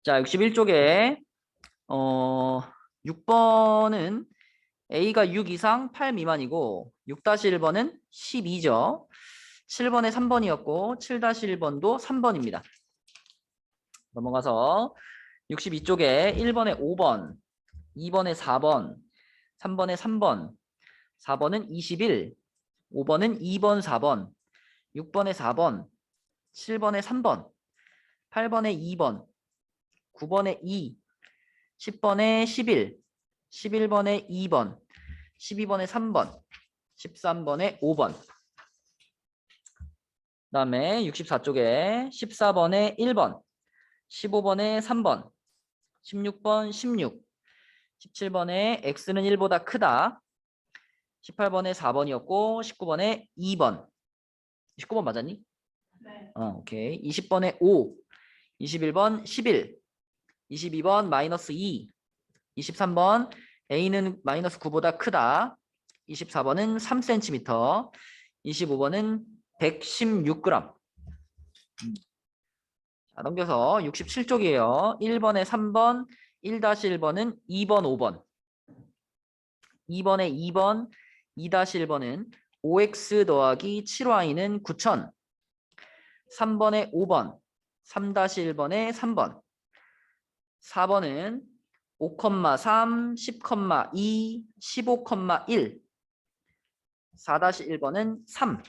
자, 61쪽에 6번은 A가 6 이상 8 미만이고 6-1번은 12죠. 7번에 3번이었고 7-1번도 3번입니다. 넘어가서 62쪽에 1번에 5번, 2번에 4번, 3번에 3번, 4번은 21, 5번은 2번, 4번, 6번에 4번, 7번에 3번, 8번에 2번, 9번에 2, 10번에 11, 11번에 2번, 12번에 3번, 13번에 5번. 그 다음에 64쪽에 14번에 1번, 15번에 3번, 16번 16, 17번에 X는 1보다 크다, 18번에 4번이었고 19번에 2번. 19번 맞았니? 네. 오케이. 20번에 5, 21번 11, 22번 마이너스 2, 23번 A는 마이너스 9보다 크다, 24번은 3cm, 25번은 116g. 자, 넘겨서 67쪽이에요. 1번에 3번, 1-1번은 2번, 5번. 2번에 2번, 2-1번은 5x 더하기 7y는 9000. 3번에 5번, 3-1번에 3번. 4번은 5,3, 10,2, 15,1. 4-1번은 3.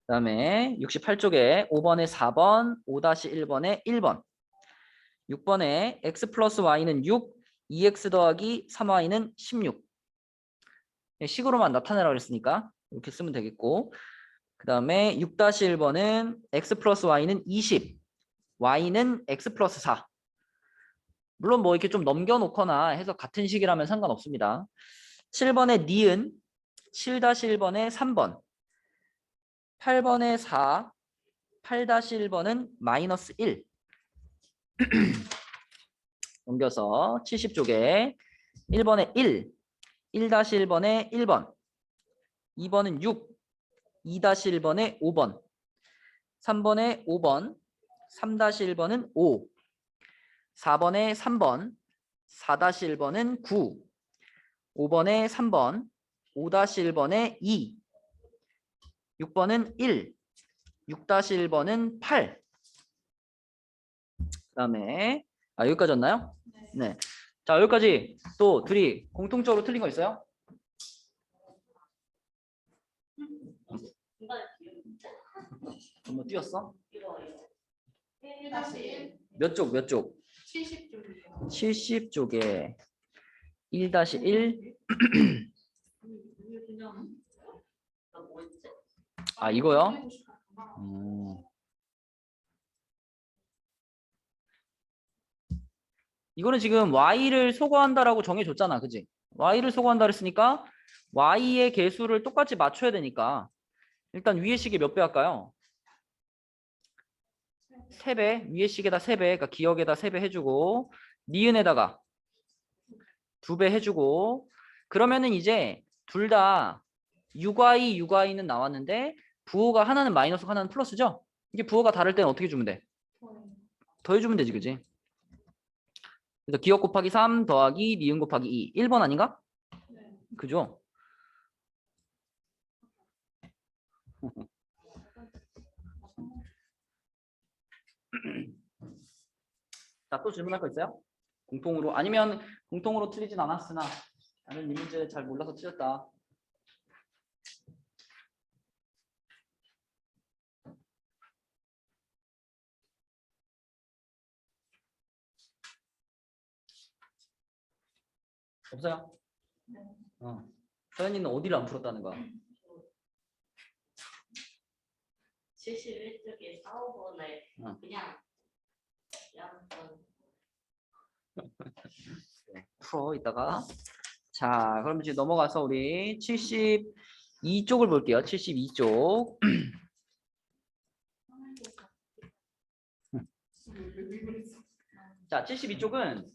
그 다음에 68쪽에 5번에 4번, 5-1번에 1번. 6번에 x 플러스 y는 6, 2x 더하기 3y는 16. 식으로만 나타내라고 그랬으니까 이렇게 쓰면 되겠고, 그 다음에 6-1번은 x 플러스 y는 20, y는 x 플러스 4. 물론 뭐 이렇게 좀 넘겨놓거나 해서 같은 식이라면 상관없습니다. 7번에 니은, 7-1번에 3번, 8번에 4, 8-1번은 마이너스 1. 넘겨서 70쪽에 1번에 1, 1-1번에 1번, 2번은 6, 2-1번에 5번, 3번에 5번, 3-1번은 5, 4번에 3번, 4-1번은 9, 5번에 3번, 5-1번에 2, 6번은 1, 6-1번은 8. 그 다음에 여기까지였나요? 네. 자, 여기까지 또 둘이 공통적으로 틀린 거 있어요? 뭐 띄웠어? 몇 쪽, 몇 쪽? 70쪽이요. 70쪽에 1-1. 이거요? 이거는 지금 y를 소거한다라고 정해줬잖아, 그지? y를 소거한다 그랬으니까 y의 개수를 똑같이 맞춰야 되니까 일단 위의 식이 몇 배 할까요? 3배, 위의 식에다 3배, 그러니까 기억에다 3배 해주고 니은에다가 2배 해주고, 그러면은 이제 둘 다 6y, 6y는 나왔는데 부호가 하나는 마이너스 하나는 플러스죠? 이게 부호가 다를 때는 어떻게 주면 돼? 더해주면 되지, 그지? 그래서 기억 곱하기 3 더하기 니은 곱하기 2. 1번 아닌가? 그죠? 자, 또 질문할 거 있어요? 공통으로, 아니면 공통으로 틀리진 않았으나 나는 이 문제 잘 몰라서 틀렸다. 없어요? 네. 서연이는 어디를 안 풀었다는 거야? 71쪽에 4,5번을 그냥 풀어 이따가. 자, 그럼 이제 넘어가서 우리 72쪽을 볼게요. 72쪽. 자, 72쪽은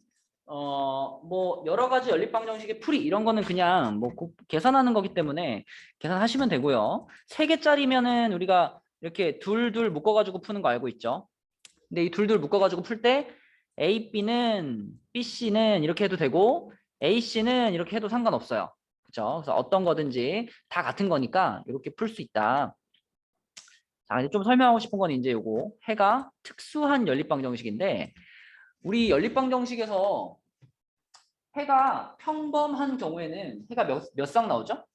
뭐 여러 가지 연립방 정식의 풀이 이런 거는 그냥 뭐 계산하는 거기 때문에 계산하시면 되고요. 3개짜리면은 우리가 이렇게 둘둘 묶어 가지고 푸는 거 알고 있죠? 근데 이 둘둘 묶어가지고 풀 때 A, B는 B, C는 이렇게 해도 되고 A, C는 이렇게 해도 상관없어요. 그렇죠? 그래서 어떤 거든지 다 같은 거니까 이렇게 풀 수 있다. 자, 이제 좀 설명하고 싶은 건 이제 요거 해가 특수한 연립방 정식인데 우리 연립방 정식에서 해가 평범한 경우에는 해가 몇 쌍 나오죠?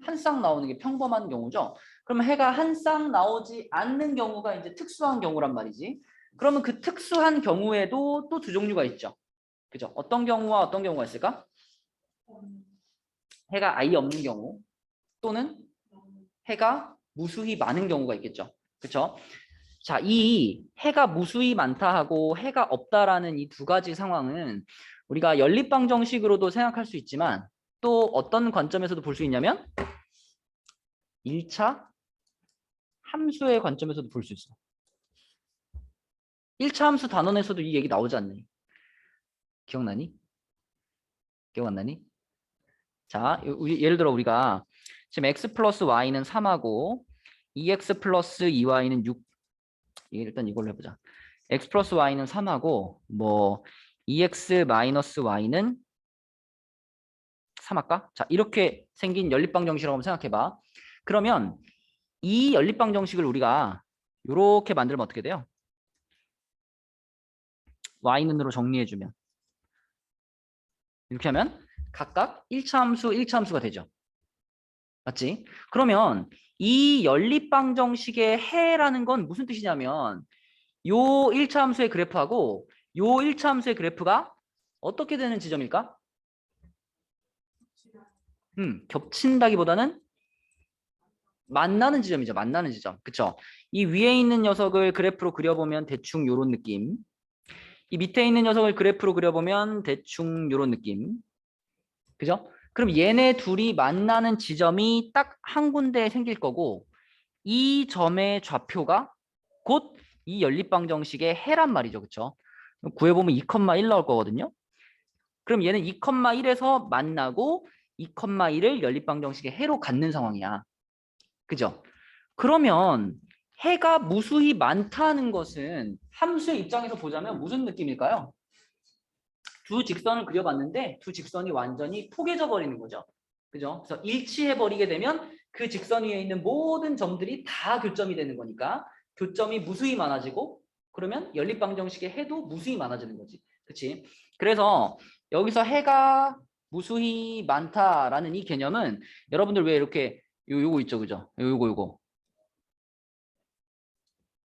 한 쌍 나오는 게 평범한 경우죠. 그러면 해가 한 쌍 나오지 않는 경우가 이제 특수한 경우란 말이지. 그러면 그 특수한 경우에도 또 두 종류가 있죠. 그죠? 어떤 경우와 어떤 경우가 있을까? 해가 아예 없는 경우 또는 해가 무수히 많은 경우가 있겠죠. 그렇죠? 자, 이 해가 무수히 많다 하고 해가 없다라는 이 두 가지 상황은 우리가 연립방 정식으로도 생각할 수 있지만 또 어떤 관점에서도 볼 수 있냐면 1차 함수의 관점에서도 볼 수 있어. 1차 함수 단원에서도 이 얘기 나오지 않니? 기억나니? 기억 안 나니? 자, 예를 들어 우리가 지금 x 플러스 y는 3하고 2x 플러스 2y는 6. 일단 이걸로 해보자. x 플러스 y는 3하고 뭐 2x 마이너스 y는 3 할까? 자, 이렇게 생긴 연립방 정식이라고 한번 생각해봐. 그러면 이 연립방 정식을 우리가 이렇게 만들면 어떻게 돼요? y는으로 정리해주면 이렇게 하면 각각 1차 함수, 1차 함수가 되죠. 맞지? 그러면 이 연립방 정식의 해라는 건 무슨 뜻이냐면 요 1차 함수의 그래프하고 요 1차 함수의 그래프가 어떻게 되는 지점일까? 겹친다기보다는 만나는 지점이죠. 만나는 지점. 그쵸? 이 위에 있는 녀석을 그래프로 그려보면 대충 요런 느낌. 이 밑에 있는 녀석을 그래프로 그려보면 대충 요런 느낌. 그죠? 그럼 얘네 둘이 만나는 지점이 딱 한 군데에 생길 거고 이 점의 좌표가 곧 이 연립방 정식의 해란 말이죠. 그쵸? 구해보면 2,1 나올 거거든요. 그럼 얘는 2,1에서 만나고 2,1을 연립방 정식의 해로 갖는 상황이야. 그죠? 그러면 해가 무수히 많다는 것은 함수의 입장에서 보자면 무슨 느낌일까요? 두 직선을 그려봤는데 두 직선이 완전히 포개져 버리는 거죠. 그죠? 그래서 일치해 버리게 되면 그 직선 위에 있는 모든 점들이 다 교점이 되는 거니까 교점이 무수히 많아지고 그러면 연립방정식의 해도 무수히 많아지는 거지. 그치? 그래서 여기서 해가 무수히 많다라는 이 개념은 여러분들 왜 이렇게 요거 있죠, 그죠? 요거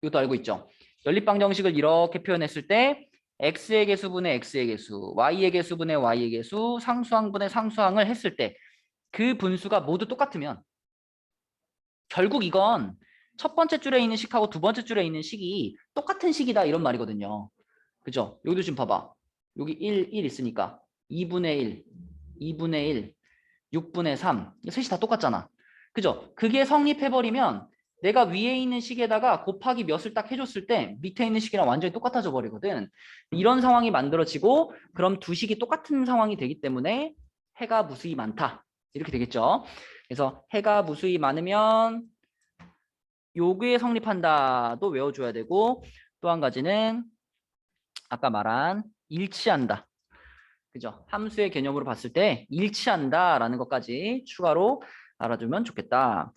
이것도 알고 있죠? 연립방정식을 이렇게 표현했을 때 x의 개수분의 x의 개수, y의 개수분의 y의 개수, 상수항분의 상수항을 했을 때 그 분수가 모두 똑같으면 결국 이건 첫 번째 줄에 있는 식하고 두 번째 줄에 있는 식이 똑같은 식이다 이런 말이거든요. 그죠? 여기도 지금 봐봐. 여기 1 있으니까 2분의 1, 2분의 1, 6분의 3 셋이 다 똑같잖아. 그죠? 그게 성립해버리면 내가 위에 있는 식에다가 곱하기 몇을 딱 해줬을 때 밑에 있는 식이랑 완전히 똑같아져 버리거든. 이런 상황이 만들어지고 그럼 두 식이 똑같은 상황이 되기 때문에 해가 무수히 많다. 이렇게 되겠죠. 그래서 해가 무수히 많으면 요게 성립한다도 외워줘야 되고 또 한 가지는 아까 말한 일치한다. 그죠? 함수의 개념으로 봤을 때 일치한다라는 것까지 추가로 알아두면 좋겠다.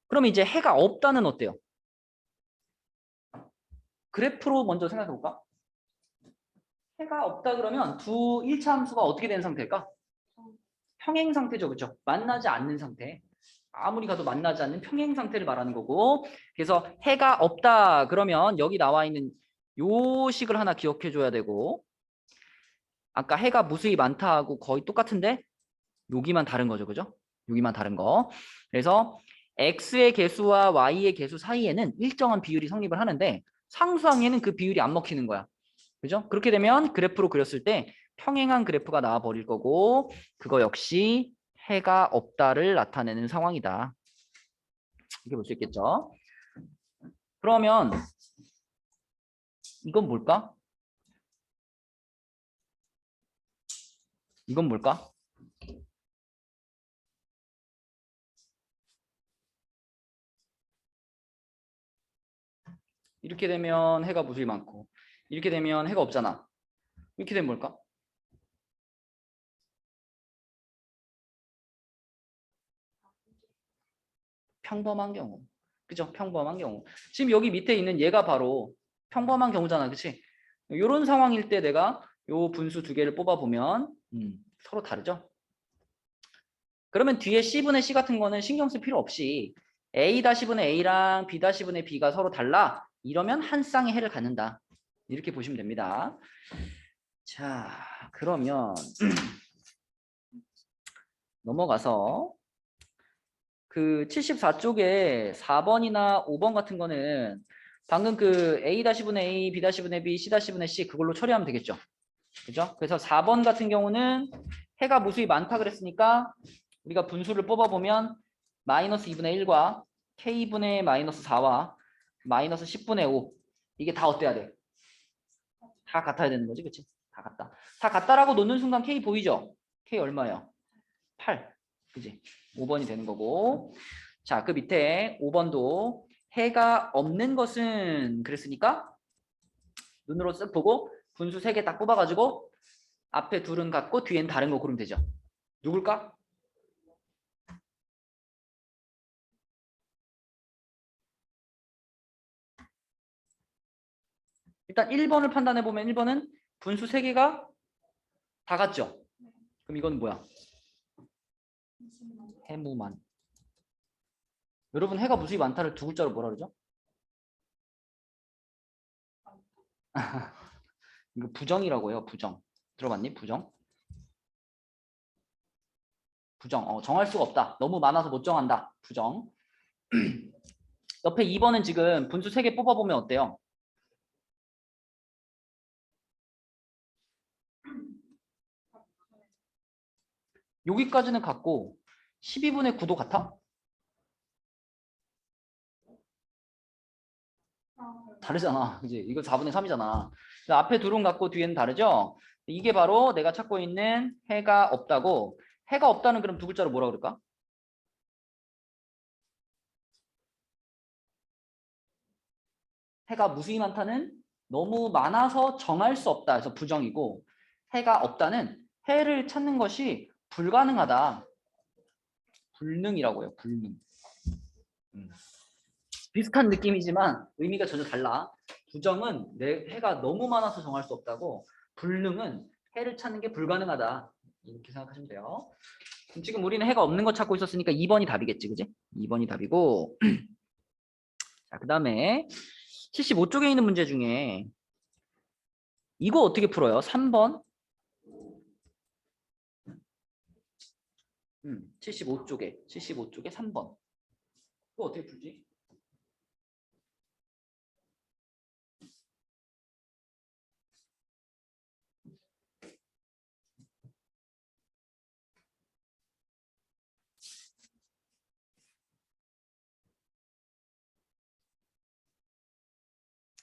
그럼 이제 해가 없다는 어때요? 그래프로 먼저 생각해 볼까? 해가 없다 그러면 두 1차 함수가 어떻게 되는 상태일까? 평행 상태죠. 그죠? 만나지 않는 상태. 아무리 가도 만나지 않는 평행 상태를 말하는 거고 그래서 해가 없다 그러면 여기 나와 있는 요 식을 하나 기억해 줘야 되고 아까 해가 무수히 많다 하고 거의 똑같은데 여기만 다른 거죠. 그죠? 여기만 다른 거. 그래서 x의 개수와 y의 개수 사이에는 일정한 비율이 성립을 하는데 상수항에는 그 비율이 안 먹히는 거야. 그죠? 그렇게 되면 그래프로 그렸을 때 평행한 그래프가 나와 버릴 거고 그거 역시 해가 없다를 나타내는 상황이다. 이렇게 볼 수 있겠죠? 그러면 이건 뭘까? 이건 뭘까? 이렇게 되면 해가 무수히 많고 이렇게 되면 해가 없잖아. 이렇게 되면 뭘까? 평범한 경우. 그죠? 평범한 경우. 지금 여기 밑에 있는 얘가 바로 평범한 경우잖아. 그치? 이런 상황일 때 내가 요 분수 두 개를 뽑아보면 서로 다르죠? 그러면 뒤에 C분의 C 같은 거는 신경 쓸 필요 없이 A-분의 A랑 B-분의 B가 서로 달라. 이러면 한 쌍의 해를 갖는다. 이렇게 보시면 됩니다. 자, 그러면 넘어가서 그 74쪽에 4번이나 5번 같은 거는 방금 그 A-분의 A, B-분의 B, C-분의 C 그걸로 처리하면 되겠죠. 그죠? 그래서 4번 같은 경우는 해가 무수히 많다 그랬으니까 우리가 분수를 뽑아보면 마이너스 2분의 1과 K분의 마이너스 4와 마이너스 10분의 5 이게 다 어때야 돼? 다 같아야 되는 거지, 그치? 다 같다. 다 같다라고 놓는 순간 K 보이죠? K 얼마예요? 8. 그지? 5번이 되는 거고. 자, 그 밑에 5번도 해가 없는 것은 그랬으니까 눈으로 쓱 보고 분수 3개 딱 뽑아가지고 앞에 둘은 같고 뒤엔 다른 거 고르면 되죠. 누굴까? 일단 1번을 판단해 보면 1번은 분수 3개가 다 같죠? 그럼 이건 뭐야? 해무만. 여러분 해가 무수히 많다를 두 글자로 뭐라 그러죠? 이거 부정이라고 해요. 부정. 들어봤니? 부정. 부정. 정할 수가 없다. 너무 많아서 못 정한다. 부정. 옆에 2번은 지금 분수 3개 뽑아보면 어때요? 여기까지는 같고 12분의 9도 같아? 다르잖아. 그지? 이거 4분의 3이잖아. 앞에 둘은 같고 뒤에는 다르죠? 이게 바로 내가 찾고 있는 해가 없다고. 해가 없다는 그럼 두 글자로 뭐라 그럴까? 해가 무수히 많다는 너무 많아서 정할 수 없다. 그래서 부정이고 해가 없다는 해를 찾는 것이 불가능하다. 불능이라고 해요. 불능. 비슷한 느낌이지만 의미가 전혀 달라. 부정은 내 해가 너무 많아서 정할 수 없다고 불능은 해를 찾는 게 불가능하다. 이렇게 생각하시면 돼요. 그럼 지금 우리는 해가 없는 거 찾고 있었으니까 2번이 답이겠지. 그지? 2번이 답이고 자, 그 다음에 75쪽에 있는 문제 중에 이거 어떻게 풀어요? 3번 75쪽에 3번 이거 어떻게 풀지?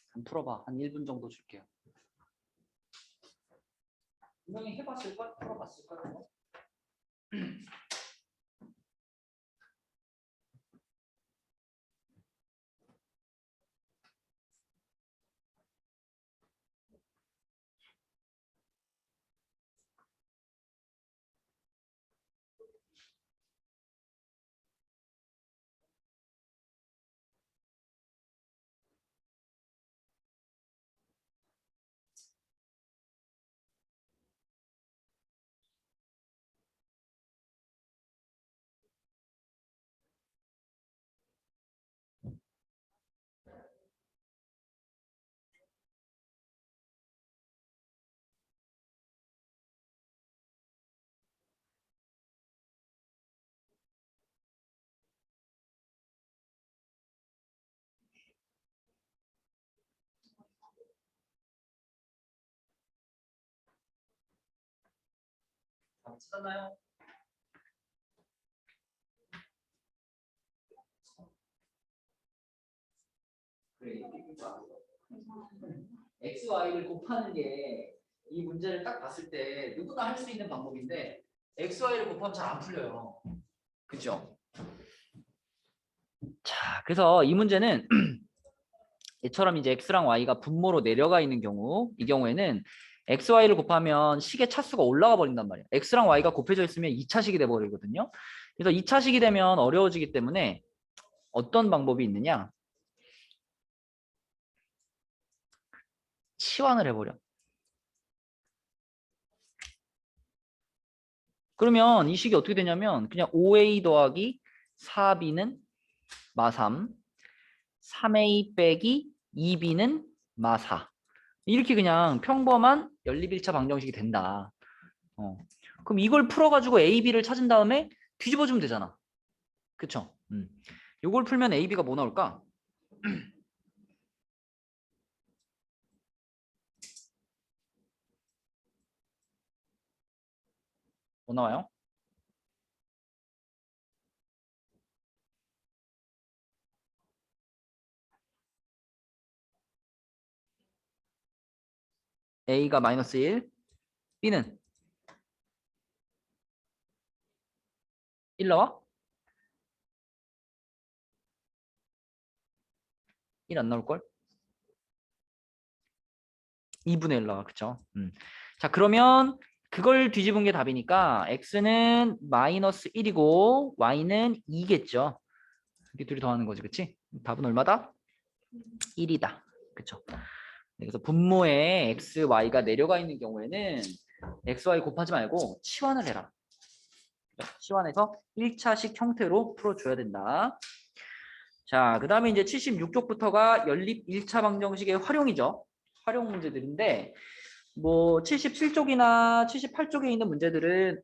한번 풀어봐. 한 1분 정도 줄게요. 분명히 해봤을걸? 풀어봤을걸? 다 찾았나요? 그래, x, y를 곱하는 게 이 문제를 딱 봤을 때 누구나 할 수 있는 방법인데 x, y를 곱하면 잘 안 풀려요. 그죠? 자, 그래서 이 문제는 얘처럼 이제 x랑 y가 분모로 내려가 있는 경우, 이 경우에는 x, y를 곱하면 식의 차수가 올라가 버린단 말이에요. x랑 y가 곱해져 있으면 2차식이 돼 버리거든요. 그래서 2차식이 되면 어려워지기 때문에 어떤 방법이 있느냐? 치환을 해버려. 그러면 이 식이 어떻게 되냐면 그냥 5a 더하기 4b는 마3, 3a 빼기 2b는 마4. 이렇게 그냥 평범한 연립 1차 방정식이 된다. 그럼 이걸 풀어가지고 a, b를 찾은 다음에 뒤집어주면 되잖아. 그쵸? 이걸 풀면 a, b가 뭐 나올까? 뭐 나와요? a가 마이너스 1, b는 1 나와? 1 안 나올걸? 2분의 1 나와. 그쵸? 자, 그러면 그걸 뒤집은 게 답이니까 x는 마이너스 1이고 y는 2겠죠. 이렇게 둘이 더하는 거지. 그치? 답은 얼마다? 1이다. 그쵸? 그래서 분모에 x, y가 내려가 있는 경우에는 x, y 곱하지 말고 치환을 해라. 치환해서 1차식 형태로 풀어줘야 된다. 자, 그 다음에 이제 76쪽부터가 연립 1차 방정식의 활용이죠. 활용 문제들인데 뭐 77쪽이나 78쪽에 있는 문제들은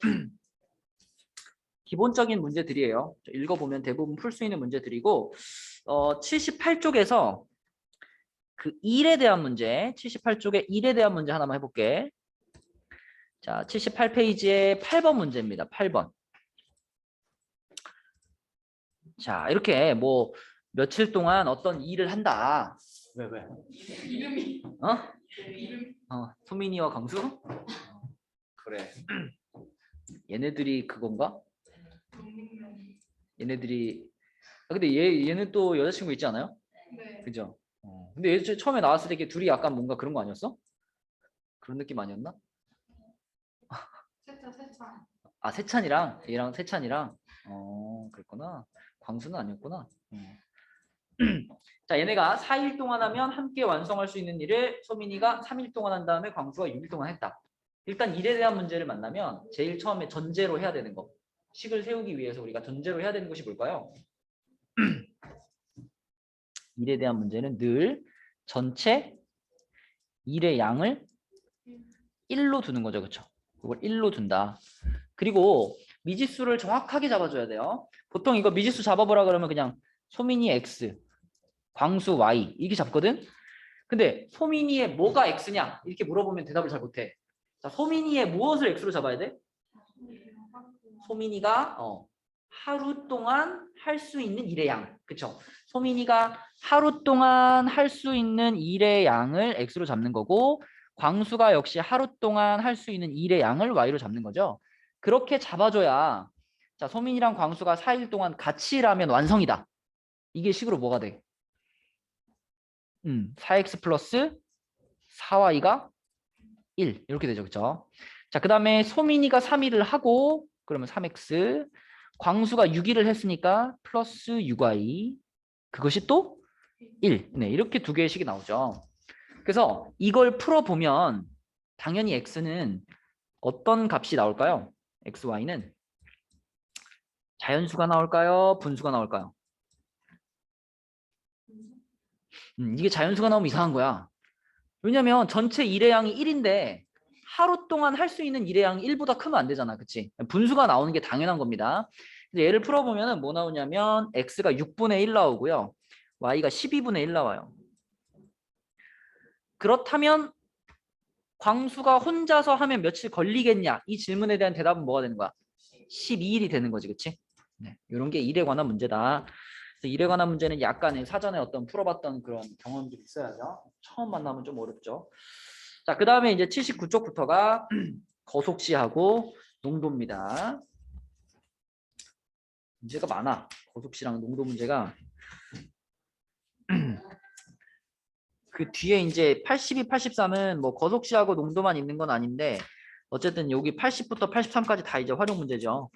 기본적인 문제들이에요. 읽어보면 대부분 풀 수 있는 문제들이고 78쪽에서 그 1에 대한 문제, 78쪽에 1에 대한 문제 하나만 해볼게. 자, 78페이지에 8번 문제입니다. 8번. 자, 이렇게 뭐 며칠 동안 어떤 일을 한다. 왜? 이름이 어? 이름 소민이와 광수? 그래. 얘네들이 그건가? 동명명. 얘네들이 근데 얘는 또 여자친구 있지 않아요? 네. 그죠? 근데 얘 처음에 나왔을 때 이렇게 둘이 약간 뭔가 그런 거 아니었어? 그런 느낌 아니었나? 세찬. 아, 세찬이랑 얘랑 세찬이랑 그랬구나. 광수는 아니었구나. 자, 얘네가 4일 동안 하면 함께 완성할 수 있는 일을 소민이가 3일 동안 한 다음에 광수가 6일 동안 했다. 일단 일에 대한 문제를 만나면 제일 처음에 전제로 해야 되는 거. 식을 세우기 위해서 우리가 전제로 해야 되는 것이 뭘까요? 일에 대한 문제는 늘 전체 일의 양을 1로 두는 거죠. 그렇죠? 그걸 1로 둔다. 그리고 미지수를 정확하게 잡아줘야 돼요. 보통 이거 미지수 잡아보라 그러면 그냥 소민이 x, 광수 y 이렇게 잡거든. 근데 소민이의 뭐가 x냐 이렇게 물어보면 대답을 잘 못해. 자, 소민이의 무엇을 x로 잡아야 돼? 소민이가 하루 동안 할 수 있는 일의 양. 그쵸? 소민이가 하루 동안 할 수 있는 일의 양을 x로 잡는 거고 광수가 역시 하루 동안 할 수 있는 일의 양을 y로 잡는 거죠. 그렇게 잡아줘야 자, 소민이랑 광수가 4일 동안 같이 일하면 완성이다. 이게 식으로 뭐가 돼? 4x 플러스 4y가 1 이렇게 되죠. 그쵸? 자, 그 다음에 소민이가 3일을 하고 그러면 3x 광수가 6일을 했으니까 플러스 6y 그것이 또 1. 네, 이렇게 두 개의 식이 나오죠. 그래서 이걸 풀어보면 당연히 x는 어떤 값이 나올까요? x, y는 자연수가 나올까요? 분수가 나올까요? 이게 자연수가 나오면 이상한 거야. 왜냐면 전체 일의 양이 1인데 하루 동안 할 수 있는 일의 양이 1보다 크면 안 되잖아. 그치? 분수가 나오는 게 당연한 겁니다. 얘를 풀어보면 뭐 나오냐면 x가 6분의 1 나오고요. y가 12분의 1 나와요. 그렇다면 광수가 혼자서 하면 며칠 걸리겠냐? 이 질문에 대한 대답은 뭐가 되는 거야? 12일이 되는 거지. 그치? 네, 이런 게 일에 관한 문제다. 그래서 일에 관한 문제는 약간의 사전에 어떤 풀어봤던 그런 경험들이 있어야죠. 처음 만나면 좀 어렵죠. 자, 그 다음에 이제 79쪽부터가 거속시하고 농도입니다. 문제가 많아. 거속시랑 농도 문제가. 그 뒤에 이제 82, 83은 뭐 거속시하고 농도만 있는 건 아닌데 어쨌든 여기 80부터 83까지 다 이제 활용 문제죠.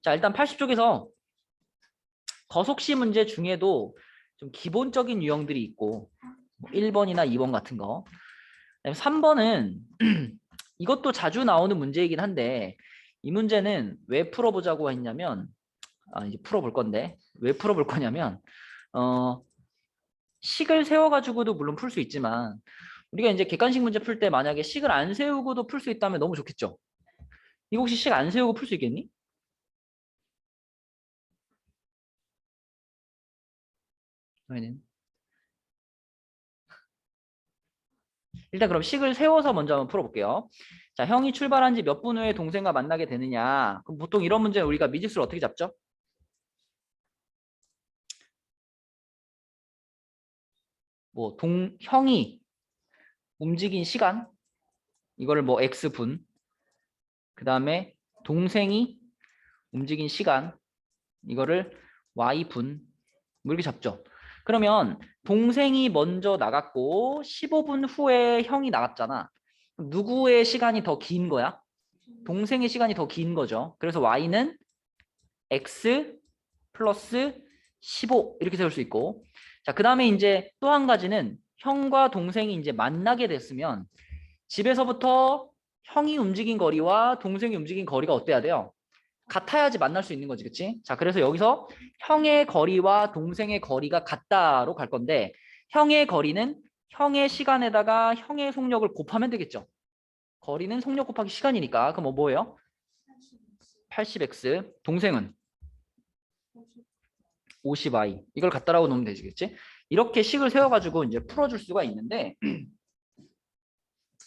자, 일단 80쪽에서 거속시 문제 중에도 좀 기본적인 유형들이 있고 1번이나 2번 같은 거. 3번은 이것도 자주 나오는 문제이긴 한데 이 문제는 왜 풀어보자고 했냐면 이제 풀어볼 건데 왜 풀어볼 거냐면 식을 세워가지고도 물론 풀 수 있지만 우리가 이제 객관식 문제 풀 때 만약에 식을 안 세우고도 풀 수 있다면 너무 좋겠죠. 이거 혹시 식 안 세우고 풀 수 있겠니? 일단 그럼 식을 세워서 먼저 한번 풀어볼게요. 자, 형이 출발한 지 몇 분 후에 동생과 만나게 되느냐. 그럼 보통 이런 문제는 우리가 미지수를 어떻게 잡죠? 뭐 형이 움직인 시간 이거를 뭐 x분 그 다음에 동생이 움직인 시간 이거를 y분 뭐 이렇게 잡죠. 그러면 동생이 먼저 나갔고 15분 후에 형이 나갔잖아. 누구의 시간이 더 긴 거야? 동생의 시간이 더 긴 거죠. 그래서 y는 x 플러스 15 이렇게 세울 수 있고 자, 그 다음에 이제 또 한 가지는 형과 동생이 이제 만나게 됐으면 집에서부터 형이 움직인 거리와 동생이 움직인 거리가 어때야 돼요? 같아야지 만날 수 있는 거지, 그치? 자, 그래서 여기서 형의 거리와 동생의 거리가 같다로 갈 건데 형의 거리는 형의 시간에다가 형의 속력을 곱하면 되겠죠. 거리는 속력 곱하기 시간이니까 그럼 뭐예요? 80x 동생은 50i 이걸 갖다라고 놓으면 되겠지? 이렇게 식을 세워가지고 이제 풀어줄 수가 있는데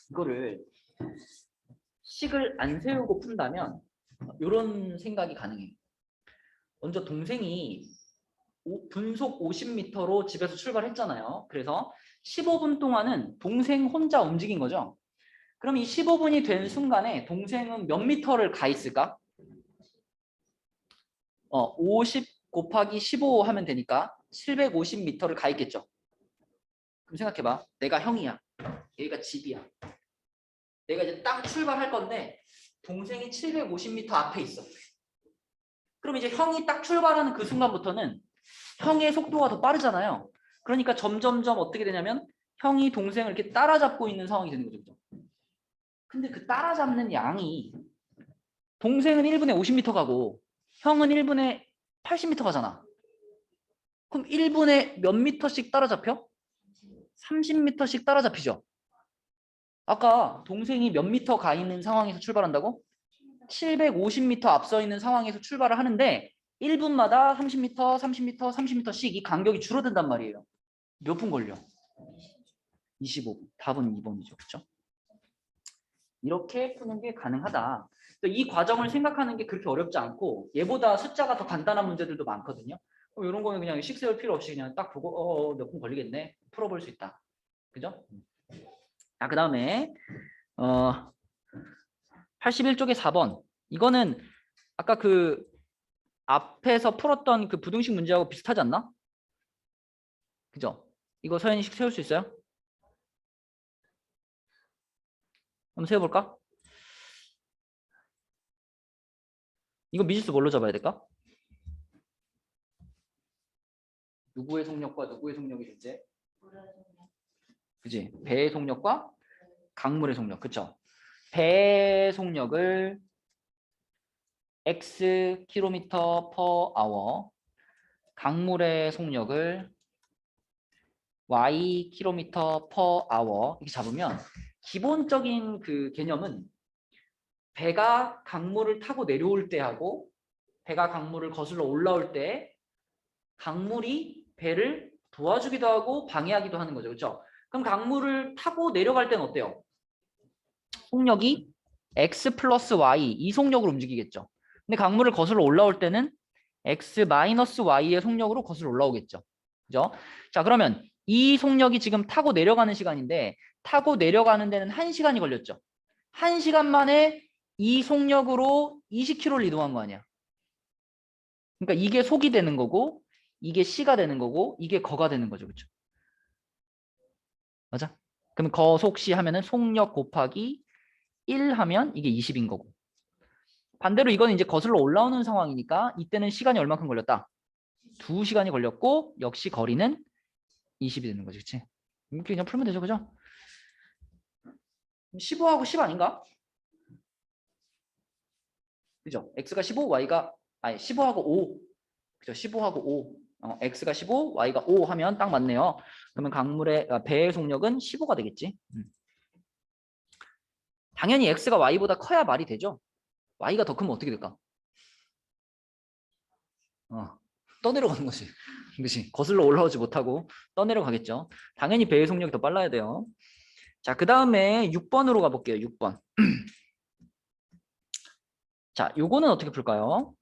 이거를 식을 안 세우고 푼다면 이런 생각이 가능해요. 먼저 동생이 분속 50m로 집에서 출발했잖아요. 그래서 15분 동안은 동생 혼자 움직인 거죠. 그럼 이 15분이 된 순간에 동생은 몇 미터를 가 있을까? 50 곱하기 15 하면 되니까 750m를 가 있겠죠. 그럼 생각해봐. 내가 형이야. 여기가 집이야. 내가 이제 딱 출발할 건데 동생이 750m 앞에 있어. 그럼 이제 형이 딱 출발하는 그 순간부터는 형의 속도가 더 빠르잖아요. 그러니까 점점점 어떻게 되냐면 형이 동생을 이렇게 따라잡고 있는 상황이 되는 거죠. 근데 그 따라잡는 양이 동생은 1분에 50m 가고 형은 1분에 80m 가잖아. 그럼 1분에 몇 미터씩 따라잡혀? 30m씩 따라잡히죠. 아까 동생이 몇 미터 가 있는 상황에서 출발한다고? 750m 앞서 있는 상황에서 출발을 하는데 1분마다 30m, 30m, 30m씩 이 간격이 줄어든단 말이에요. 몇 분 걸려? 25분. 답은 2번이죠. 그렇죠? 이렇게 푸는 게 가능하다. 이 과정을 생각하는 게 그렇게 어렵지 않고 얘보다 숫자가 더 간단한 문제들도 많거든요. 이런 거는 그냥 식 세울 필요 없이 그냥 딱 보고 몇 분 걸리겠네. 풀어볼 수 있다. 그죠? 자, 그 다음에 81쪽에 4번. 이거는 아까 그 앞에서 풀었던 그 부등식 문제하고 비슷하지 않나? 그죠? 이거 서현이식 세울 수 있어요? 한번 세워볼까? 이거 미지수 뭘로 잡아야 될까? 누구의 속력과 누구의 속력이 될지? 그지? 배의 속력과 강물의 속력. 그쵸? 배의 속력을 x km per hour, 강물의 속력을 y km per hour 이렇게 잡으면 기본적인 그 개념은 배가 강물을 타고 내려올 때하고 배가 강물을 거슬러 올라올 때 강물이 배를 도와주기도 하고 방해하기도 하는 거죠. 그렇죠? 그럼 강물을 타고 내려갈 때는 어때요? 속력이 x 플러스 y 이 속력으로 움직이겠죠. 근데 강물을 거슬러 올라올 때는 x 마이너스 y의 속력으로 거슬러 올라오겠죠. 그죠? 자, 그러면 이 속력이 지금 타고 내려가는 시간인데 타고 내려가는 데는 1시간이 걸렸죠. 1시간 만에 이 속력으로 20km를 이동한 거 아니야. 그러니까 이게 속이 되는 거고 이게 C가 되는 거고 이게 거가 되는 거죠. 그렇죠? 맞아? 그럼 거속시 하면은 속력 곱하기 1 하면 이게 20인 거고. 반대로 이거는 이제 거슬러 올라오는 상황이니까 이때는 시간이 얼마큼 걸렸다? 2시간이 걸렸고 역시 거리는 20이 되는 거지. 그치? 이렇게 그냥 풀면 되죠. 그죠? 15하고 10 아닌가? 그죠? x가 15, y가 아니 15하고 5. 그죠? 15하고 5. x가 15, y가 5 하면 딱 맞네요. 그러면 배의 속력은 15가 되겠지. 당연히 x가 y보다 커야 말이 되죠. y가 더 크면 어떻게 될까? 떠내려가는 거지. 그치? 거슬러 올라오지 못하고 떠내려가겠죠. 당연히 배의 속력이 더 빨라야 돼요. 자, 그 다음에 6번으로 가볼게요. 6번. 자, 요거는 어떻게 풀까요?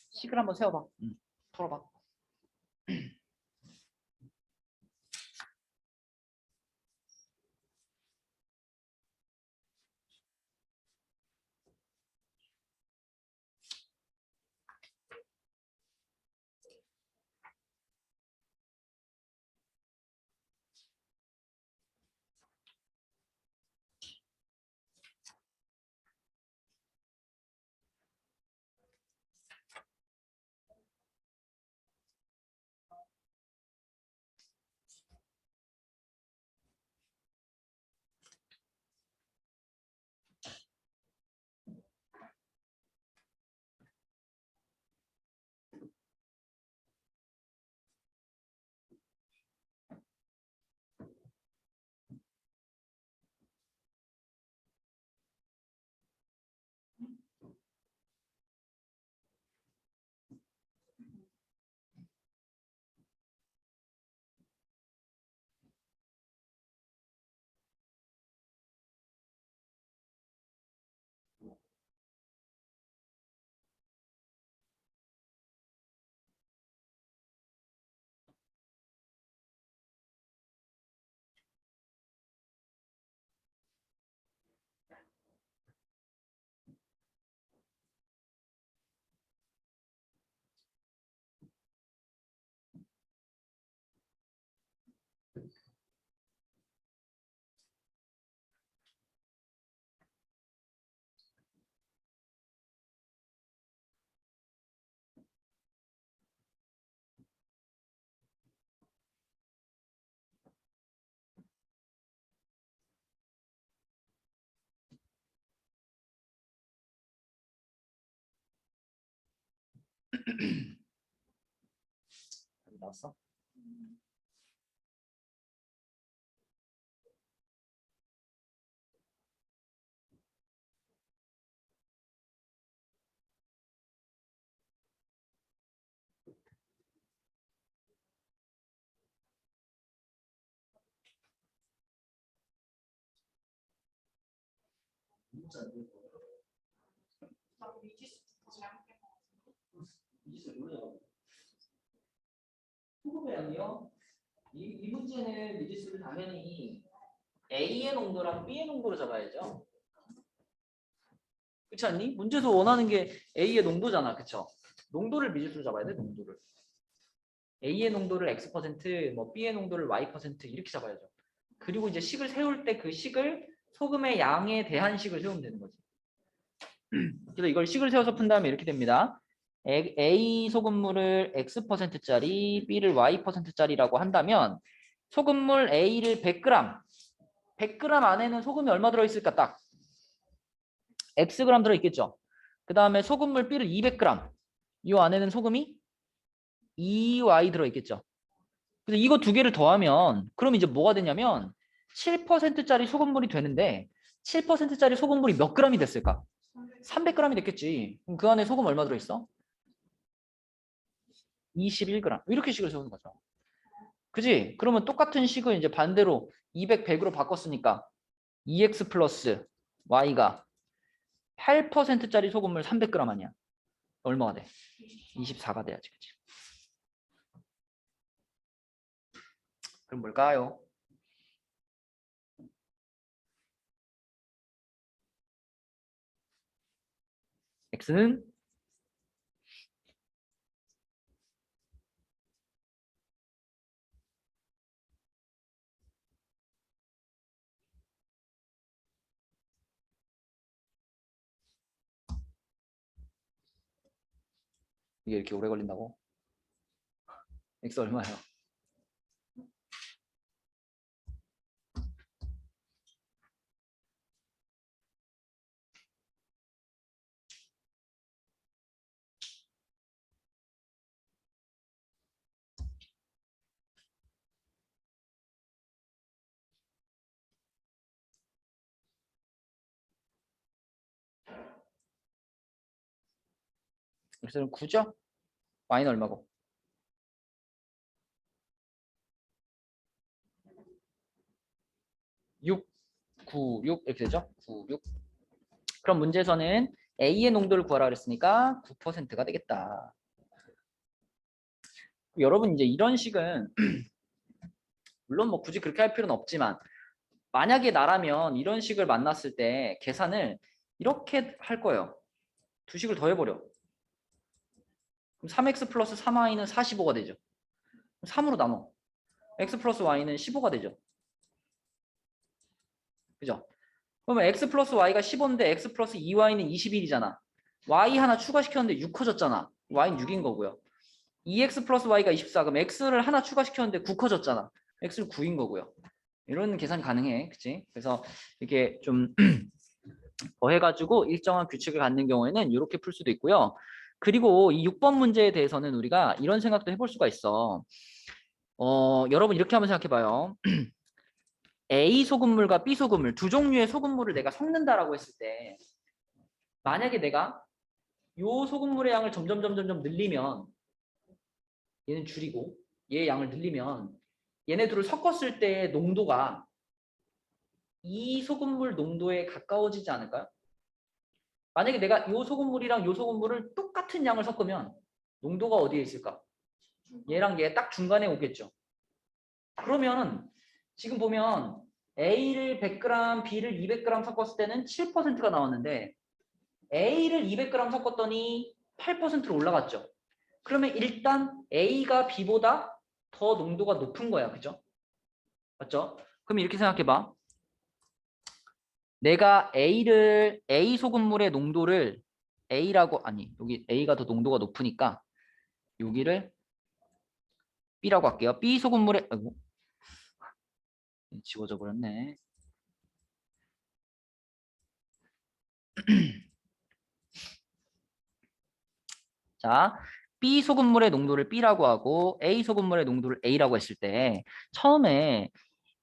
식을 한번 세워봐. 풀어봐. 나왔어? 나 미지수 잘못된 거 후보배양이요. 이 문제는 미지수를 당연히 A의 농도랑 B의 농도로 잡아야죠. 그렇지 않니? 문제에서 원하는 게 A의 농도잖아. 그쵸? 농도를 미지수로 잡아야 돼. 농도를. A의 농도를 X%, 뭐 B의 농도를 Y% 이렇게 잡아야죠. 그리고 이제 식을 세울 때 그 식을 소금의 양에 대한 식을 세우면 되는 거지. 그래서 이걸 식을 세워서 푼 다음에 이렇게 됩니다. A 소금물을 X%짜리, B를 Y%짜리라고 한다면 소금물 A를 100g, 100g 안에는 소금이 얼마 들어있을까? 딱 Xg 들어있겠죠. 그 다음에 소금물 B를 200g, 이 안에는 소금이 2Y 들어있겠죠. 그래서 이거 두 개를 더하면 그럼 이제 뭐가 되냐면 7%짜리 소금물이 되는데 7%짜리 소금물이 몇 g이 됐을까? 300g이 됐겠지. 그럼 그 안에 소금 얼마 들어있어? 21g. 이렇게 식을 세우는 거죠. 그지? 그러면 똑같은 식을 이제 반대로 200, 100으로 바꿨으니까 2x 플러스 y가 8%짜리 소금물 300g 아니야. 얼마가 돼? 24가 돼야지. 그치? 그럼 뭘까요? x는 이게 이렇게 오래 걸린다고? x 얼마예요? x는 9죠? y는 얼마고? 6, 9, 6 이렇게 되죠? 9, 6. 그럼 문제에서는 A의 농도를 구하라 그랬으니까 9%가 되겠다. 여러분 이제 이런 식은 물론 뭐 굳이 그렇게 할 필요는 없지만 만약에 나라면 이런 식을 만났을 때 계산을 이렇게 할 거예요. 두 식을 더해버려. 그럼 3x 플러스 3y는 45가 되죠. 3으로 나눠. x 플러스 y는 15가 되죠. 그죠? 그러면 x 플러스 y가 15인데 x 플러스 2y는 21이잖아. y 하나 추가시켰는데 6 커졌잖아. y는 6인 거고요. 2x 플러스 y가 24. 그럼 x를 하나 추가시켰는데 9 커졌잖아. x는 9인 거고요. 이런 계산 가능해. 그치? 그래서 이게 좀 더해가지고 일정한 규칙을 갖는 경우에는 이렇게 풀 수도 있고요. 그리고 이 6번 문제에 대해서는 우리가 이런 생각도 해볼 수가 있어. 여러분 이렇게 한번 생각해봐요. A 소금물과 B 소금물 두 종류의 소금물을 내가 섞는다라고 했을 때 만약에 내가 요 소금물의 양을 점점 늘리면 얘는 줄이고 얘의 양을 늘리면 얘네 둘을 섞었을 때 농도가 이 소금물 농도에 가까워지지 않을까요? 만약에 내가 요 소금물이랑 요 소금물을 똑같은 양을 섞으면 농도가 어디에 있을까? 얘랑 얘 딱 중간에 오겠죠. 그러면 지금 보면 A를 100g, B를 200g 섞었을 때는 7%가 나왔는데 A를 200g 섞었더니 8%로 올라갔죠. 그러면 일단 A가 B보다 더 농도가 높은 거야. 그죠? 맞죠? 그럼 이렇게 생각해봐. 내가 A 소금물의 농도를 A라고, 아니, 여기 A가 더 농도가 높으니까 여기를 B라고 할게요. B 소금물의, 아이고, 지워져 버렸네. 자, B 소금물의 농도를 B라고 하고 A 소금물의 농도를 A라고 했을 때 처음에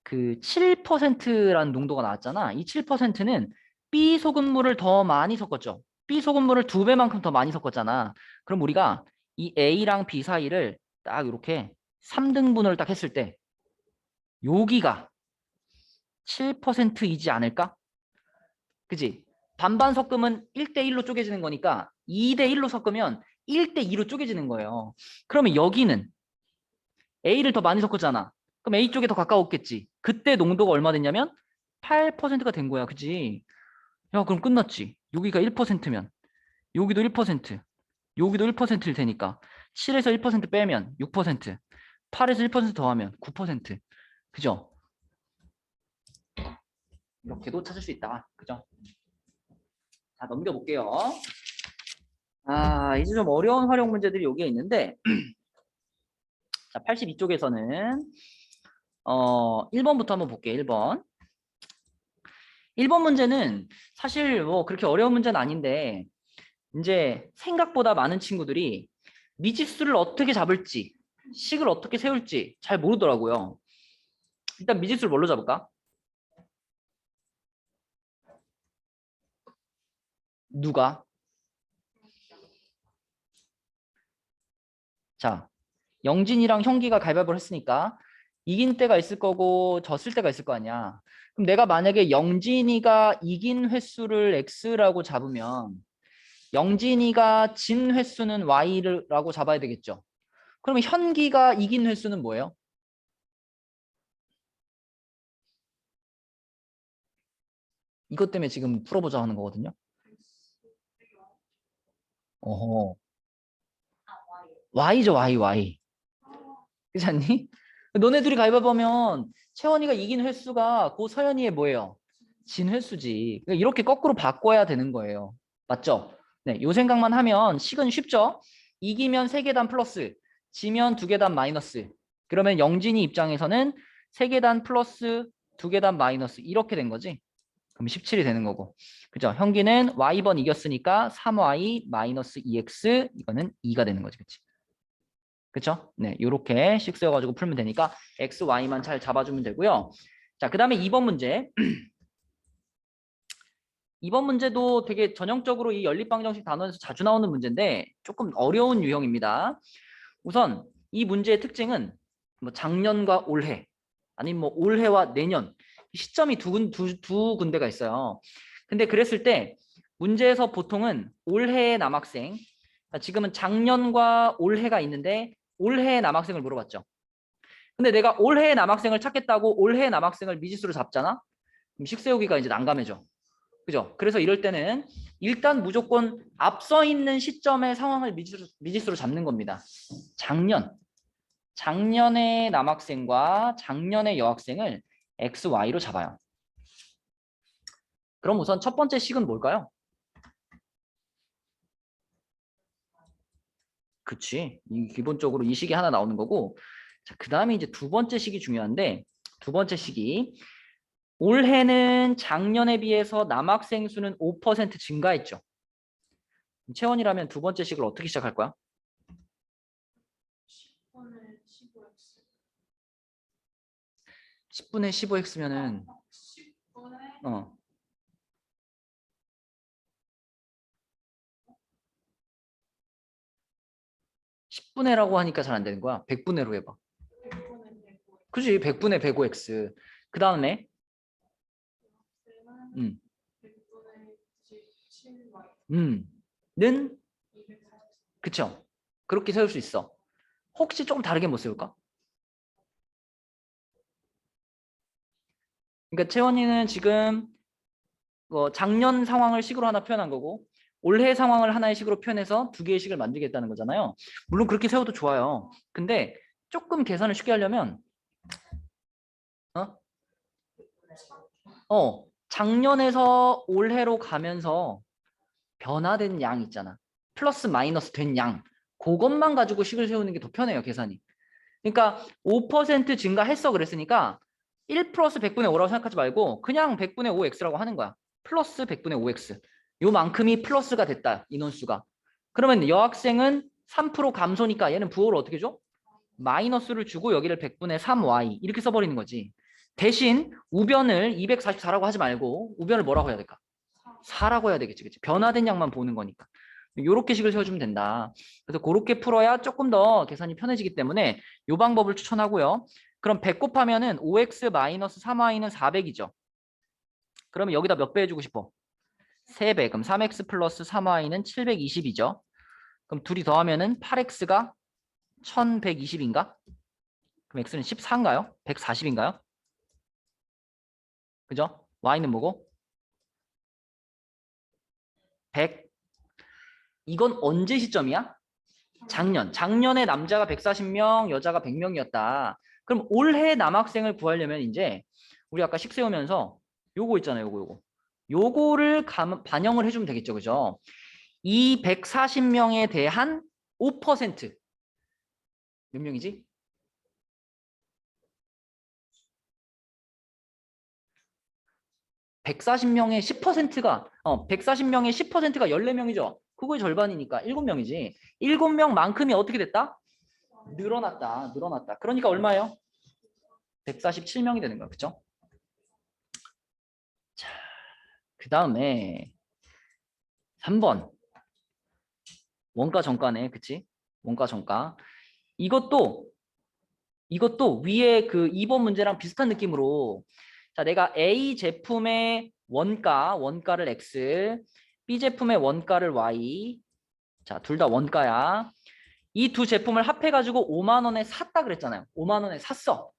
그 7%라는 농도가 나왔잖아. 이 7%는 B 소금물을 더 많이 섞었죠. B 소금물을 2배만큼 더 많이 섞었잖아. 그럼 우리가 이 A랑 B 사이를 딱 이렇게 3등분을 딱 했을 때 여기가 7%이지 않을까? 그지? 반반 섞으면 1대1로 쪼개지는 거니까 2대1로 섞으면 1대2로 쪼개지는 거예요. 그러면 여기는 A를 더 많이 섞었잖아. 그럼 A 쪽에 더 가까웠겠지. 그때 농도가 얼마 됐냐면 8%가 된 거야. 그지? 야, 그럼 끝났지. 여기가 1%면 여기도 1%, 여기도 1%일 테니까 7에서 1% 빼면 6%, 8에서 1% 더하면 9%. 그죠? 이렇게도 찾을 수 있다. 그죠? 자, 넘겨볼게요. 아, 이제 좀 어려운 활용 문제들이 여기에 있는데 자, 82쪽에서는 1번부터 한번 볼게요. 1번. 1번 문제는 사실 뭐 그렇게 어려운 문제는 아닌데 이제 생각보다 많은 친구들이 미지수를 어떻게 잡을지 식을 어떻게 세울지 잘 모르더라고요. 일단 미지수를 뭘로 잡을까? 누가? 자, 영진이랑 형기가 가위바위보를 했으니까 이긴 때가 있을 거고 졌을 때가 있을 거 아니야. 그럼 내가 만약에 영진이가 이긴 횟수를 x라고 잡으면 영진이가 진 횟수는 y라고 잡아야 되겠죠. 그러면 현기가 이긴 횟수는 뭐예요? 이것 때문에 지금 풀어보자 하는 거거든요. 어허. y죠, y. 그렇지 않니? 너네 둘이 가위바위보 하면 채원이가 이긴 횟수가 그 서연이의 뭐예요? 진 횟수지. 그러니까 이렇게 거꾸로 바꿔야 되는 거예요. 맞죠? 네, 요 생각만 하면 식은 쉽죠? 이기면 3계단 플러스, 지면 2계단 마이너스. 그러면 영진이 입장에서는 3계단 플러스 2계단 마이너스 이렇게 된 거지. 그럼 17이 되는 거고. 그죠? 형기는 y번 이겼으니까 3y 마이너스 2x 이거는 2가 되는 거지. 그치? 그쵸? 네, 요렇게 식 세워가지고 풀면 되니까 x, y만 잘 잡아주면 되고요. 자, 그 다음에 2번 문제. 2번 문제도 되게 전형적으로 이 연립방정식 단원에서 자주 나오는 문제인데 조금 어려운 유형입니다. 우선 이 문제의 특징은 뭐 작년과 올해 아니면 뭐 올해와 내년 시점이 두 군데가 있어요. 근데 그랬을 때 문제에서 보통은 올해의 남학생, 지금은 작년과 올해가 있는데 올해의 남학생을 물어봤죠. 근데 내가 올해의 남학생을 찾겠다고 올해의 남학생을 미지수로 잡잖아. 그럼 식 세우기가 이제 난감해져. 그죠? 그래서 이럴 때는 일단 무조건 앞서 있는 시점의 상황을 미지수로 잡는 겁니다. 작년의 남학생과 작년의 여학생을 x, y로 잡아요. 그럼 우선 첫 번째 식은 뭘까요? 그치. 기본적으로 이 식이 하나 나오는 거고. 자, 그 다음에 이제 두 번째 식이 중요한데, 두 번째 식이 올해는 작년에 비해서 남학생 수는 5% 증가했죠. 채원이라면 두 번째 식을 어떻게 시작할 거야? 10분의 15x. 10분의 15x면은 10분의 10분의라고 하니까 잘 안 되는 거야. 100분의로 해봐. 100분의 105. 그지? 100분의 105x. 그 다음에 100분의 17y. 는 240. 그쵸? 그렇게 세울 수 있어. 혹시 조금 다르게 못 세울까? 그러니까 채원이는 지금 작년 상황을 식으로 하나 표현한 거고 올해 상황을 하나의 식으로 표현해서 두 개의 식을 만들겠다는 거잖아요. 물론 그렇게 세워도 좋아요. 근데 조금 계산을 쉽게 하려면 작년에서 올해로 가면서 변화된 양 있잖아. 플러스 마이너스 된 양. 그것만 가지고 식을 세우는 게 더 편해요, 계산이. 그러니까 5% 증가했어 그랬으니까 1 플러스 100분의 5라고 생각하지 말고 그냥 100분의 5x라고 하는 거야. 플러스 100분의 5x. 요만큼이 플러스가 됐다, 인원수가. 그러면 여학생은 3% 감소니까 얘는 부호를 어떻게 줘? 마이너스를 주고 여기를 100분의 3y 이렇게 써버리는 거지. 대신 우변을 244라고 하지 말고 우변을 뭐라고 해야 될까? 4라고 해야 되겠지. 그치? 변화된 양만 보는 거니까. 요렇게 식을 세워주면 된다. 그래서 그렇게 풀어야 조금 더 계산이 편해지기 때문에 요 방법을 추천하고요. 그럼 100 곱하면은 5x 마이너스 3y는 400이죠. 그러면 여기다 몇 배 해주고 싶어? 3배. 그럼 3x 플러스 3y는 720이죠. 그럼 둘이 더하면은 8x가 1120인가? 그럼 x는 14인가요? 140인가요? 그죠? y는 뭐고? 100. 이건 언제 시점이야? 작년에 남자가 140명, 여자가 100명이었다. 그럼 올해 남학생을 구하려면 이제 우리 아까 식 세우면서 요거 있잖아요. 요거를 반영을 해주면 되겠죠. 그죠? 이 140명에 대한 5%. 몇 명이지? 140명의 10%가 140명의 10%가 14명이죠. 그거의 절반이니까 7명이지. 7명만큼이 어떻게 됐다? 늘어났다. 그러니까 얼마예요? 147명이 되는 거야. 그쵸? 자, 그 다음에 3번. 원가 정가네. 그치? 원가 정가. 이것도 위에 그 2번 문제랑 비슷한 느낌으로 자, 내가 A 제품의 원가를 X, B 제품의 원가를 Y. 자, 둘 다 원가야. 이 두 제품을 합해가지고 5만 원에 샀다 그랬잖아요. 5만 원에 샀어.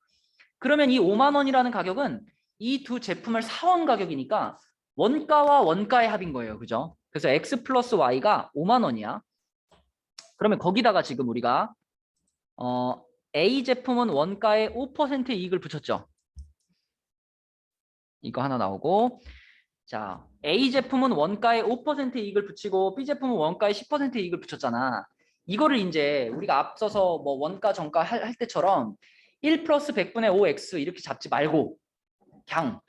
그러면 이 5만 원이라는 가격은 이 두 제품을 사온 가격이니까 원가와 원가의 합인 거예요. 그죠? 그래서 X 플러스 Y가 5만 원이야. 그러면 거기다가 지금 우리가 A 제품은 원가에 5% 이익을 붙였죠. 이거 하나 나오고 자 A 제품은 원가에 5% 이익을 붙이고 B 제품은 원가에 10% 이익을 붙였잖아. 이거를 이제 우리가 앞서서 뭐 원가 정가 할 때처럼 1 플러스 100분의 5x 이렇게 잡지 말고 그냥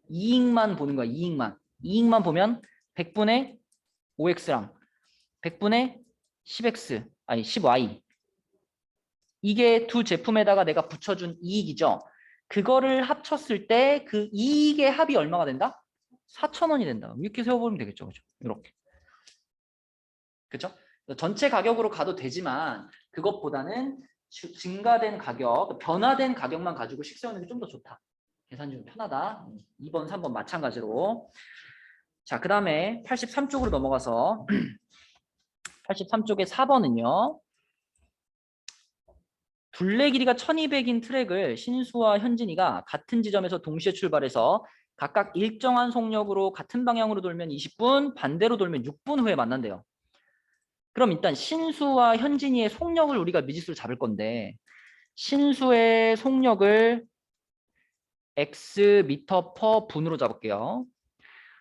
이익만 보는 거야. 이익만 보면 100분의 5x랑 100분의 10x 아니 10y 이게 두 제품에다가 내가 붙여준 이익이죠. 그거를 합쳤을 때 그 이익의 합이 얼마가 된다? 4,000원이 된다. 이렇게 세워보면 되겠죠. 그죠? 이렇게. 그죠? 전체 가격으로 가도 되지만 그것보다는 증가된 가격, 변화된 가격만 가지고 식 세우는 게 좀 더 좋다. 계산이 좀 편하다. 2번, 3번 마찬가지로. 자, 그 다음에 83쪽으로 넘어가서 83쪽의 4번은요. 둘레 길이가 1200인 트랙을 신수와 현진이가 같은 지점에서 동시에 출발해서 각각 일정한 속력으로 같은 방향으로 돌면 20분, 반대로 돌면 6분 후에 만난대요. 그럼 일단 신수와 현진이의 속력을 우리가 미지수로 잡을 건데 신수의 속력을 x 미터 퍼 분으로 잡을게요.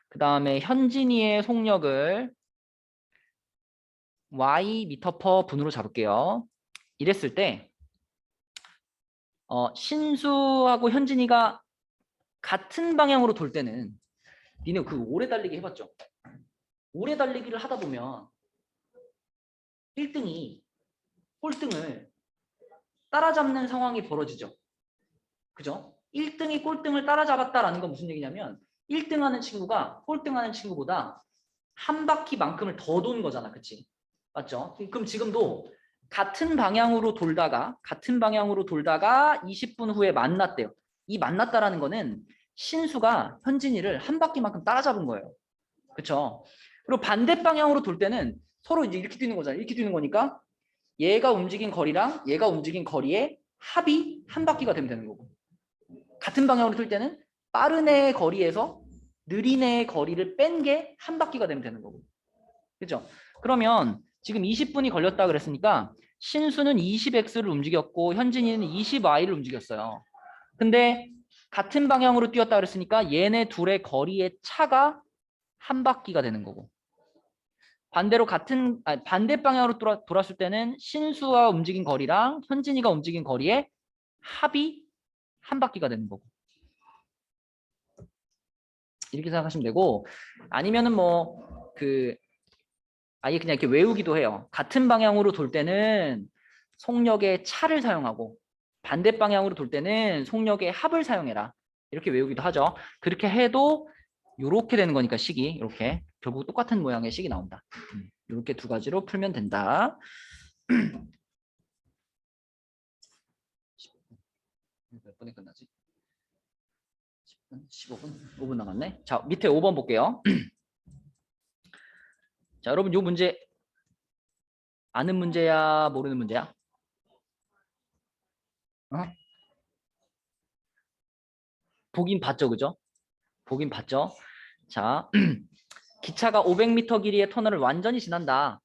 그 다음에 현진이의 속력을 y 미터 퍼 분으로 잡을게요. 이랬을 때 신수하고 현진이가 같은 방향으로 돌 때는 니네 그 오래 달리기 해봤죠? 오래 달리기를 하다 보면 1등이 꼴등을 따라잡는 상황이 벌어지죠. 그죠? 1등이 꼴등을 따라잡았다라는 건 무슨 얘기냐면 1등 하는 친구가 꼴등 하는 친구보다 한 바퀴만큼을 더 도는 거잖아. 그치? 맞죠? 그럼 지금도 같은 방향으로 돌다가 20분 후에 만났대요. 이 만났다라는 거는 신수가 현진이를 한 바퀴만큼 따라잡은 거예요. 그쵸? 그리고 반대 방향으로 돌 때는 서로 이제 이렇게 뛰는 거잖아. 이렇게 뛰는 거니까 얘가 움직인 거리랑 얘가 움직인 거리의 합이 한 바퀴가 되면 되는 거고. 같은 방향으로 돌 때는 빠른 애의 거리에서 느린 애의 거리를 뺀 게 한 바퀴가 되면 되는 거고. 그죠? 그러면 지금 20분이 걸렸다 그랬으니까 신수는 20x를 움직였고 현진이는 20y를 움직였어요. 근데 같은 방향으로 뛰었다 그랬으니까 얘네 둘의 거리의 차가 한 바퀴가 되는 거고. 반대로 반대 방향으로 돌았을 때는 신수가 움직인 거리랑 현진이가 움직인 거리의 합이 한 바퀴가 되는 거고. 이렇게 생각하시면 되고 아니면은 아예 그냥 이렇게 외우기도 해요. 같은 방향으로 돌 때는 속력의 차를 사용하고 반대 방향으로 돌 때는 속력의 합을 사용해라. 이렇게 외우기도 하죠. 그렇게 해도 이렇게 되는 거니까 식이 이렇게 결국 똑같은 모양의 식이 나온다. 이렇게 두 가지로 풀면 된다. 몇 분에 끝나지? 10분, 15분, 5분 남았네. 자, 밑에 5번 볼게요. 자, 여러분 이 문제 아는 문제야, 모르는 문제야? 보긴 봤죠, 그죠? 보긴 봤죠. 자, 기차가 500m 길이의 터널을 완전히 지난다.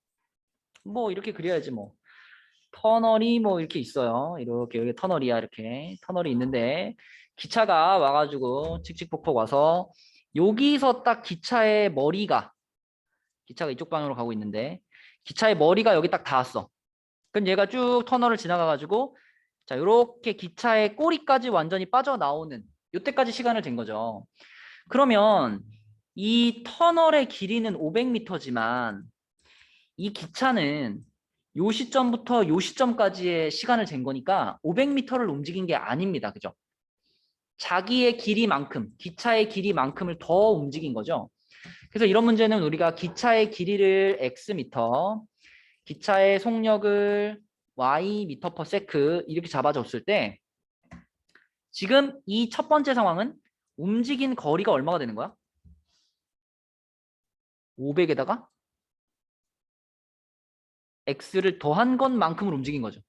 뭐 이렇게 그려야지 뭐. 터널이 뭐 이렇게 있어요. 이렇게 여기 터널이야, 이렇게 터널이 있는데 기차가 와가지고 칙칙폭폭 와서 여기서 딱 기차의 머리가 기차가 이쪽 방향으로 가고 있는데 기차의 머리가 여기 딱 닿았어. 그럼 얘가 쭉 터널을 지나가가지고 자 이렇게 기차의 꼬리까지 완전히 빠져나오는 이때까지 시간을 댄 거죠. 그러면 이 터널의 길이는 500m지만 이 기차는 요 시점부터 요 시점까지의 시간을 잰 거니까 500m를 움직인 게 아닙니다. 그죠? 자기의 길이만큼, 기차의 길이만큼을 더 움직인 거죠. 그래서 이런 문제는 우리가 기차의 길이를 x미터, 기차의 속력을 y 미터 퍼 세크 이렇게 잡아줬을 때 지금 이 첫 번째 상황은 움직인 거리가 얼마가 되는 거야? 500에다가 x를 더한 것만큼을 움직인 거죠.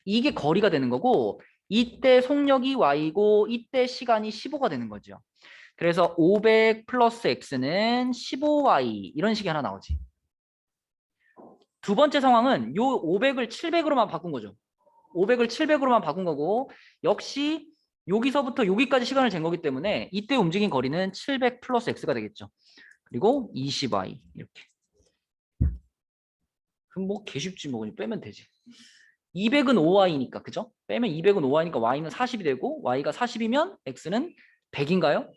이게 거리가 되는 거고 이때 속력이 y고 이때 시간이 15가 되는 거죠. 그래서 500 플러스 x는 15y 이런 식이 하나 나오지. 두 번째 상황은 요 500을 700으로만 바꾼 거죠. 500을 700으로만 바꾼 거고 역시 여기서부터 여기까지 시간을 잰 거기 때문에 이때 움직인 거리는 700 플러스 x가 되겠죠. 그리고 20y 이렇게. 그럼 뭐 개쉽지 뭐 그냥 빼면 되지. 200은 5y니까 그죠? 빼면 200은 5y니까 y는 40이 되고 y가 40이면 x는 100인가요?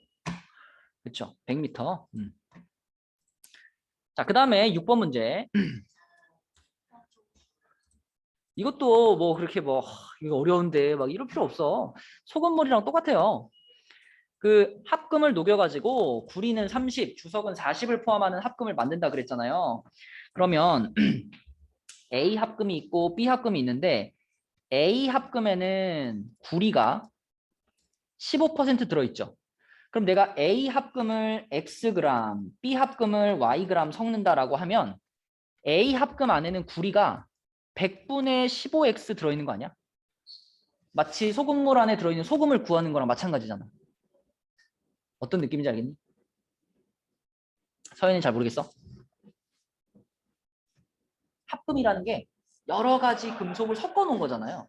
그렇죠. 100m. 자, 그 다음에 6번 문제. 이것도 뭐 그렇게 뭐 이거 어려운데 막 이럴 필요 없어. 소금물이랑 똑같아요. 그 합금을 녹여가지고 구리는 30, 주석은 40을 포함하는 합금을 만든다 그랬잖아요. 그러면 A 합금이 있고 B 합금이 있는데 A 합금에는 구리가 15% 들어있죠. 그럼 내가 A 합금을 Xg, B 합금을 Yg 섞는다라고 하면 A 합금 안에는 구리가 100분의 15X 들어있는 거 아니야? 마치 소금물 안에 들어있는 소금을 구하는 거랑 마찬가지잖아. 어떤 느낌인지 알겠니? 서현이 잘 모르겠어? 합금이라는 게 여러 가지 금속을 섞어 놓은 거잖아요.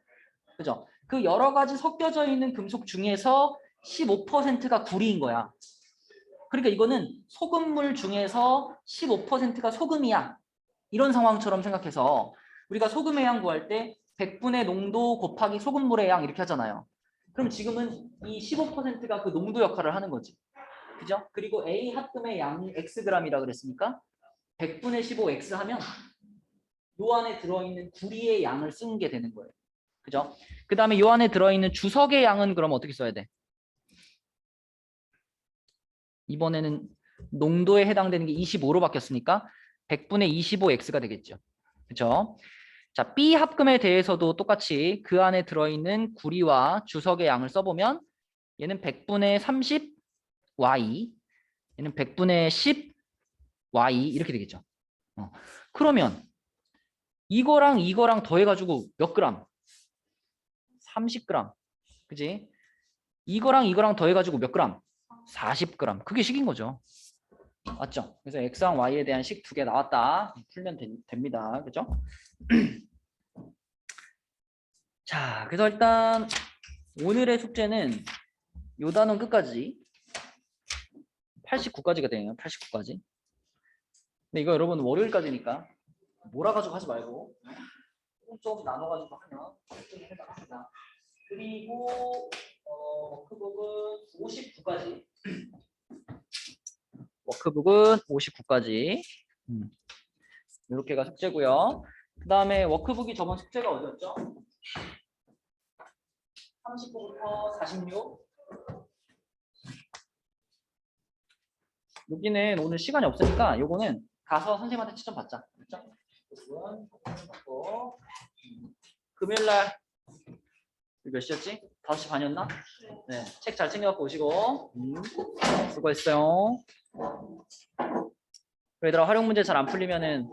그죠? 그 여러 가지 섞여져 있는 금속 중에서 15%가 구리인 거야. 그러니까 이거는 소금물 중에서 15%가 소금이야. 이런 상황처럼 생각해서 우리가 소금의 양 구할 때 100분의 농도 곱하기 소금물의 양 이렇게 하잖아요. 그럼 지금은 이 15%가 그 농도 역할을 하는 거지. 그죠? 그리고 A 합금의 양이 Xg이라 그랬으니까 100분의 15X 하면 요 안에 들어있는 구리의 양을 쓰는 게 되는 거예요. 그죠? 그 다음에 요 안에 들어있는 주석의 양은 그럼 어떻게 써야 돼? 이번에는 농도에 해당되는 게 25로 바뀌었으니까 100분의 25X가 되겠죠. 그죠? 자, B 합금에 대해서도 똑같이 그 안에 들어있는 구리와 주석의 양을 써보면 얘는 100분의 30Y, 얘는 100분의 10Y 이렇게 되겠죠. 그러면 이거랑 더해가지고 몇 그램? 30g. 그지? 이거랑 더해가지고 몇 그램? 40g. 그게 식인 거죠. 맞죠? 그래서 X랑 Y에 대한 식 두 개 나왔다. 풀면 됩니다. 그죠? 자, 그래서 일단 오늘의 숙제는 요 단원 끝까지 89까지가 되네요. 89까지. 근데 이거 여러분 월요일까지니까 몰아가지고 하지 말고 좀 나눠가지고 하면 좀 해당합니다. 그리고 워크북은 59까지. 워크북은 59까지. 이렇게가 숙제고요. 그 다음에 워크북이 저번 숙제가 어디였죠? 39부터 46. 여기는 오늘 시간이 없으니까 요거는 가서 선생님한테 추천 받자. 그렇죠? 금요일날 몇 시였지? 5시 반이었나? 네, 책 잘 챙겨갖고 오시고. 수고했어요. 얘들아 활용 문제 잘 안 풀리면은